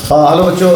Hello बच्चों,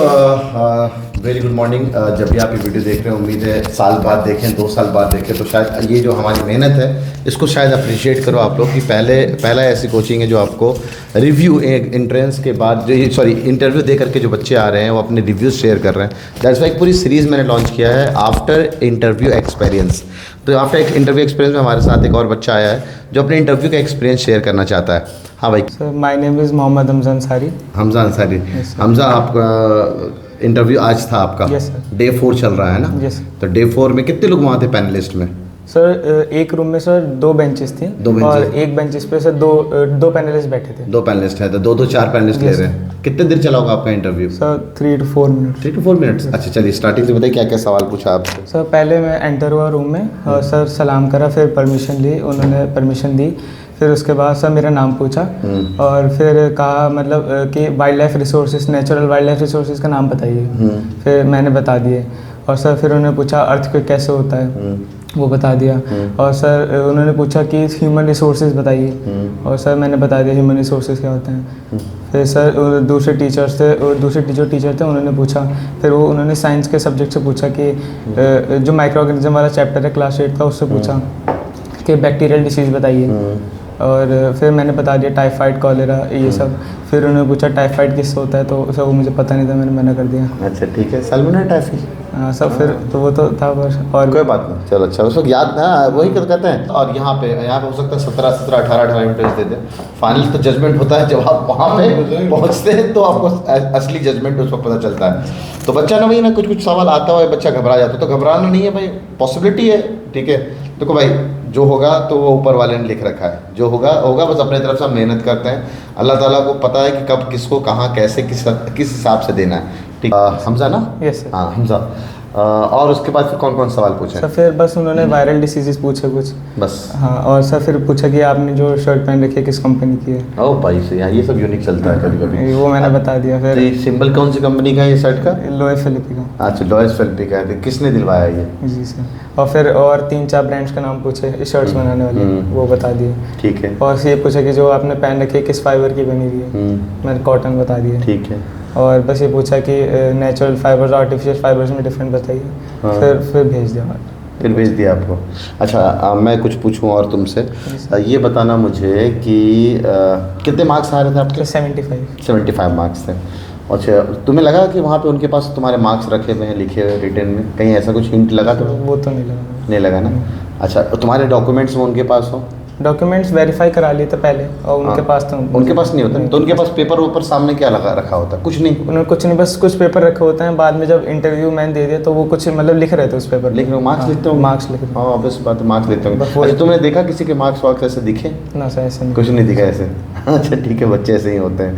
very good morning. जब भी आप ये वीडियो देख रहे हैं, उम्मीद है साल बाद देखें, 2 साल बाद देखें, तो शायद ये जो हमारी मेहनत है इसको शायद अप्रिशिएट करो आप लोग कि पहला ऐसी कोचिंग है जो आपको रिव्यू एंट्रेंस के बाद जो इंटरव्यू दे करके जो बच्चे आ रहे हैं वो अपने रिव्यूज़ शेयर कर रहे हैं। दैट्स वाई एक पूरी सीरीज़ मैंने लॉन्च किया है आफ्टर इंटरव्यू एक्सपीरियंस। तो आफ्टर इंटरव्यू एक्सपीरियंस में हमारे साथ एक और बच्चा आया है जो अपने इंटरव्यू का एक्सपीरियंस शेयर करना चाहता है। हाँ भाई। Sir, my name is Mohammad Hamza Ansari. Hamza Ansari. Hamza, आपका इंटरव्यू आज था आपका? Yes sir. डे 4 चल रहा है ना? यस। तो डे 4 में कितने लोग वहाँ थे पैनलिस्ट में? सर, एक रूम में सर 2 बेंचेस थी। 2 बेंचेस। और एक बेंचेस पे सर दो पैनलिस्ट बैठे थे। 2 पैनलिस्ट हैं तो 2 4 पैनलिस्ट ले रहे हैं। कितने देर चला होगा आपका interview? Sir 3 to 4 minute. 3 to 4 minutes. अच्छा, चलिए स्टार्टिंग से बताइए क्या क्या सवाल पूछा आपसे। सर, पहले मैं एंटर हुआ रूम में और सर सलाम करा, फिर परमिशन ली, उन्होंने परमिशन दी। फिर उसके बाद सर मेरा नाम पूछा और फिर कहा मतलब कि wild life resources, natural wild life resources का नाम बताइए। फिर मैंने बता दिए। और सर फिर उन्होंने पूछा अर्थक्वेक कैसे होता है, वो बता दिया। और सर उन्होंने पूछा कि ह्यूमन रिसोर्सेज बताइए, और सर मैंने बता दिया ह्यूमन रिसोर्सेज क्या होते हैं। फिर सर दूसरे टीचर्स थे, और दूसरे जो टीचर थे उन्होंने पूछा, फिर वो उन्होंने साइंस के सब्जेक्ट से पूछा कि जो माइक्रो ऑर्गेनिज्म वाला चैप्टर है क्लास 8 का, उससे पूछा कि बैक्टीरियल डिसीज़ बताइए। और फिर मैंने बता दिया टाइफाइड, कॉलेरा, ये सब। फिर उन्होंने पूछा टाइफाइड किससे होता है, तो सर वो मुझे पता नहीं था, मैंने मना कर दिया। अच्छा ठीक है, सैल्मोनेला टाइफी। हाँ सर, फिर तो वो तो था बस। और कोई बात नहीं, चलो अच्छा, उस वक्त याद ना, वही कहते हैं। और यहाँ पे हो सकता है 17 18 इंटरेस्ट दे दे। फाइनल तो जजमेंट होता है जब आप वहाँ पे पहुँचते हैं, तो आपको असली जजमेंट उस वक्त पता चलता है। तो बच्चा ना, वही ना, कुछ सवाल आता हुआ बच्चा घबरा जाता है, तो घबराना नहीं है भाई, पॉसिबिलिटी है। ठीक है, देखो भाई, जो होगा तो वो ऊपर वाले ने लिख रखा है, जो होगा होगा, बस अपने तरफ से हम मेहनत करते हैं। अल्लाह ताला को पता है कि कब किसको कहाँ कैसे किस हिसाब से देना है। ठीक, हमजा ना? Yes sir. हाँ हमजा। और उसके बाद फिर कौन कौन सवाल पूछे? सर फिर बस उन्होंने वायरल डिसीजेस पूछे कुछ बस। हाँ, और सर फिर पूछा कि आपने जो शर्ट पहन रखी है किस कंपनी की है। ओ भाई से, यहाँ ये सब यूनिक चलता है कभी कभी। वो मैंने बता दिया। फिर ये सिंबल कौन सी कंपनी का है ये शर्ट का? लोएस फिलिपी का। अच्छा, लॉयस फिलिपी का है। किसने दिलवाया ये? जी सर। और फिर और 3-4 ब्रांड्स का नाम पूछे शर्ट्स बनाने वाले, वो बता दिए। ठीक है। और ये पूछा कि जो आपने पहन रखी है किस फाइबर की बनी हुई है, मैंने कॉटन बता दिया। ठीक है। और बस ये पूछा कि नेचुरल फाइबर्स और आर्टिफिशियल फाइबर्स में डिफरेंट बताइए। हाँ। फिर भेज दिया। फिर भेज दिया आपको। अच्छा, मैं कुछ पूछूं और तुमसे, ये बताना मुझे कि कितने मार्क्स आ रहे थे आपके? 75 मार्क्स थे। अच्छा, तुम्हें लगा कि वहाँ पे उनके पास तुम्हारे मार्क्स रखे हुए हैं, लिखे हुए रिटर्न में, कहीं ऐसा कुछ हिंट लगा? तो वो तो नहीं लगा। नहीं लगा ना? अच्छा, तुम्हारे डॉक्यूमेंट्स वो उनके पास हो? डॉक्यूमेंट्स वेरीफाई करा लिए थे पहले, और उनके पास तो उनके पास नहीं होता। तो उनके पास पेपर ऊपर सामने क्या लगा रखा होता? कुछ नहीं। उन्होंने कुछ नहीं, बस कुछ पेपर रखे होते हैं। बाद में जब इंटरव्यू मैंने दे दिया तो वो कुछ मतलब लिख रहे थे उस पेपर, लिख रहे हो? मार्क्स लिखते हो? मार्क्स लिख रहे। हाँ, बस बात, मार्क्स लिखते हो। बस अच्छा, तुमने देखा किसी के मार्क्स वार्क्स ऐसे दिखे? ना सर, ऐसे नहीं। कुछ नहीं दिखा ऐसे? अच्छा ठीक है, बच्चे ऐसे ही होते हैं।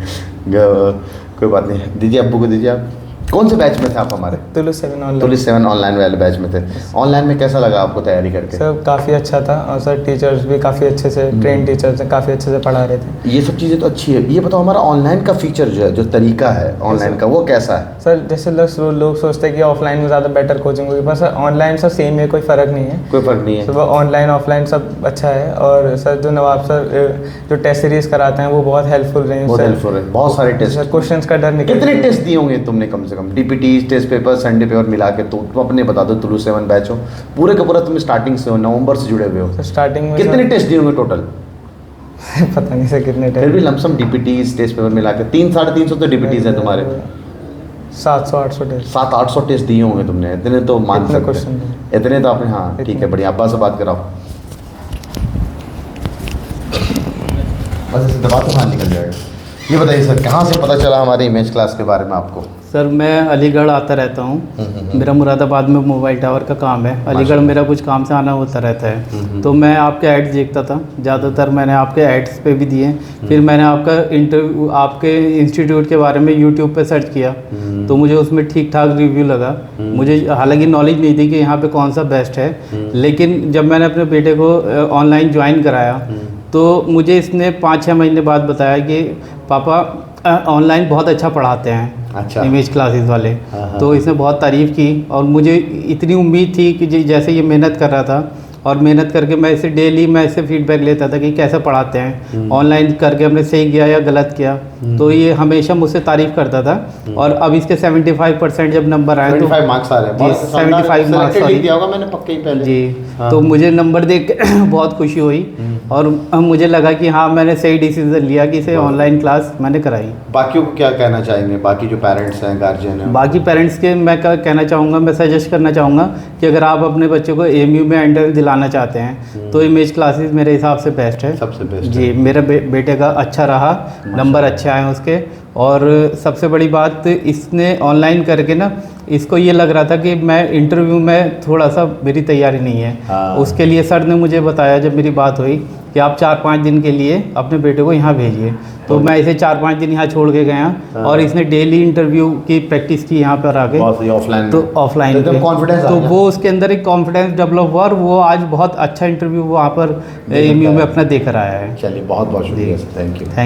कोई बात नहीं, दीजिए अब्बू को दीजिए। आप कौन से बैच में थे आप हमारे? तुलुस 7 ऑनलाइन। तुलुस 7 ऑनलाइन वाले बैच में थे। ऑनलाइन में कैसा लगा आपको तैयारी करके? सर काफ़ी अच्छा था, और सर टीचर्स भी काफ़ी अच्छे से, ट्रेन टीचर्स काफ़ी अच्छे से पढ़ा रहे थे। ये सब चीज़ें तो अच्छी है। ये बताओ, हमारा ऑनलाइन का फीचर जो है, जो तरीका है ऑनलाइन का, वो कैसा है? सर जैसे लोग सोचते हैं कि ऑफलाइन में ज़्यादा बेटर कोचिंग होगी, पर सर ऑनलाइन सर सेम है, कोई फ़र्क नहीं है। कोई फ़र्क नहीं है। सुबह ऑनलाइन ऑफलाइन सब अच्छा है। और सर जो नवाब सर जो टेस्ट सीरीज कराते हैं वो बहुत हेल्पफुल रहे हैं। बहुत हेल्पफुल है, बहुत सारे टेस्ट। क्वेश्चन का डर नहीं। कितने टेस्ट दिए होंगे तुमने कम से कम? DPT, test paper, Sunday paper मिला के? तो तुम अपने बता दो, तुलुस 7 बैच हो, पूरे का पूरा तुम स्टार्टिंग से हो, नवंबर से जुड़े हुए हो। स्टार्टिंग में कितने टेस्ट दिए होंगे टोटल? पता नहीं सर कितने फिर भी लमसम डीपीटीज, टेस्ट पेपर मिला के 300-350 तो डीपीटीज है तुम्हारे। 700-800 टेस्ट। 700-800 टेस्ट दिए होंगे तुमने। इतने तो मान सकते क्वेश्चन हैं, इतने तो आपने। हाँ ठीक है, बढ़िया। अब्बा से बात कराओ, बस ऐसे दबा तो बाहर निकल जाएगा। ये बताइए सर, कहाँ से पता चला हमारे इमेज क्लास के बारे में आपको? सर मैं अलीगढ़ आता रहता हूँ। मेरा मुरादाबाद में मोबाइल टावर का काम है। अलीगढ़ मेरा कुछ काम से आना होता रहता है। तो मैं आपके ऐड्स देखता था ज़्यादातर, मैंने आपके ऐड्स पे भी दिए। फिर मैंने आपका इंटरव्यू, आपके इंस्टीट्यूट के बारे में यूट्यूब पे सर्च किया, तो मुझे उसमें ठीक ठाक रिव्यू लगा। मुझे हालांकि नॉलेज नहीं थी कि यहाँ पे कौन सा बेस्ट है, लेकिन जब मैंने अपने बेटे को ऑनलाइन ज्वाइन कराया तो मुझे इसने 5-6 महीने बाद बताया कि पापा ऑनलाइन बहुत अच्छा पढ़ाते हैं। अच्छा। इमेज क्लासेस वाले। हाँ। तो इसने बहुत तारीफ़ की, और मुझे इतनी उम्मीद थी कि जैसे ये मेहनत कर रहा था और मेहनत करके मैं इसे डेली मैं इससे फीडबैक लेता था कि कैसे पढ़ाते हैं, ऑनलाइन करके हमने सही किया या गलत किया। तो ये हमेशा मुझसे तारीफ़ करता था। और अब इसके 75% जब नंबर आए तो 75 मार्क्स आ रहे हैं, जी, बहुत शानदार। 75 मार्क्स Selected सॉरी लिख दिया होगा मैंने पक्के ही पहले। जी। हाँ। तो मुझे नंबर देख के बहुत खुशी हुई और मुझे लगा कि हाँ मैंने सही डिसीजन लिया कि इसे ऑनलाइन क्लास मैंने कराई। बाकियों को क्या कहना चाहेंगे, बाकी जो पेरेंट्स हैं, गार्जियन हैं? बाकी पेरेंट्स के मैं क्या कहना चाहूँगा, मैं सजेस्ट करना चाहूँगा कि अगर आप अपने बच्चों को एएमयू में एंट्रेंस दिलाना चाहते हैं तो इमेज क्लासेस मेरे हिसाब से बेस्ट है। सबसे बेस्ट जी, मेरे बेटे का अच्छा रहा, नंबर अच्छे आए उसके। और सबसे बड़ी बात, इसने ऑनलाइन करके ना इसको ये लग रहा था कि मैं इंटरव्यू में थोड़ा सा मेरी तैयारी नहीं है। हाँ। उसके लिए सर ने मुझे बताया जब मेरी बात हुई कि आप 4-5 दिन के लिए अपने बेटे को यहाँ भेजिए। तो मैं इसे 4-5 दिन यहाँ छोड़ के गया और इसने डेली इंटरव्यू की प्रैक्टिस की यहाँ पर आके। ऑफलाइन तो ऑफलाइन तो कॉन्फिडेंस तो वो उसके अंदर एक कॉन्फिडेंस डेवलप हुआ और वो आज बहुत अच्छा इंटरव्यू वहाँ पर एएमयू में अपना देकर आया है। चलिए, बहुत बहुत शुक्रिया, थैंक यू।